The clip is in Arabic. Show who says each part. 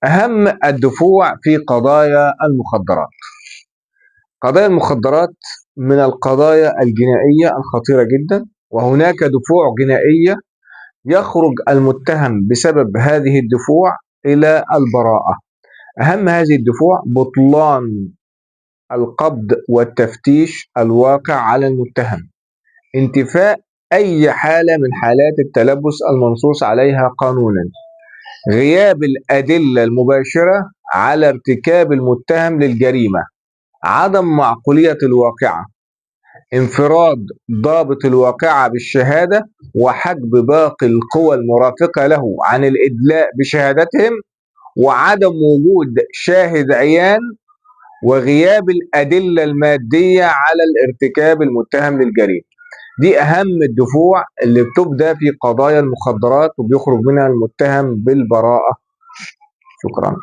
Speaker 1: أهم الدفوع في قضايا المخدرات. قضايا المخدرات من القضايا الجنائية الخطيرة جدا، وهناك دفوع جنائية يخرج المتهم بسبب هذه الدفوع إلى البراءة. أهم هذه الدفوع بطلان القبض والتفتيش الواقع على المتهم، انتفاء أي حالة من حالات التلبس المنصوص عليها قانونا، غياب الأدلة المباشرة على ارتكاب المتهم للجريمة، عدم معقولية الواقعة، انفراد ضابط الواقعة بالشهادة وحجب باقي القوى المرافقة له عن الإدلاء بشهادتهم، وعدم وجود شاهد عيان، وغياب الأدلة المادية على الارتكاب المتهم للجريمة. دي أهم الدفوع اللي بتبدأ في قضايا المخدرات وبيخرج منها المتهم بالبراءة. شكرا.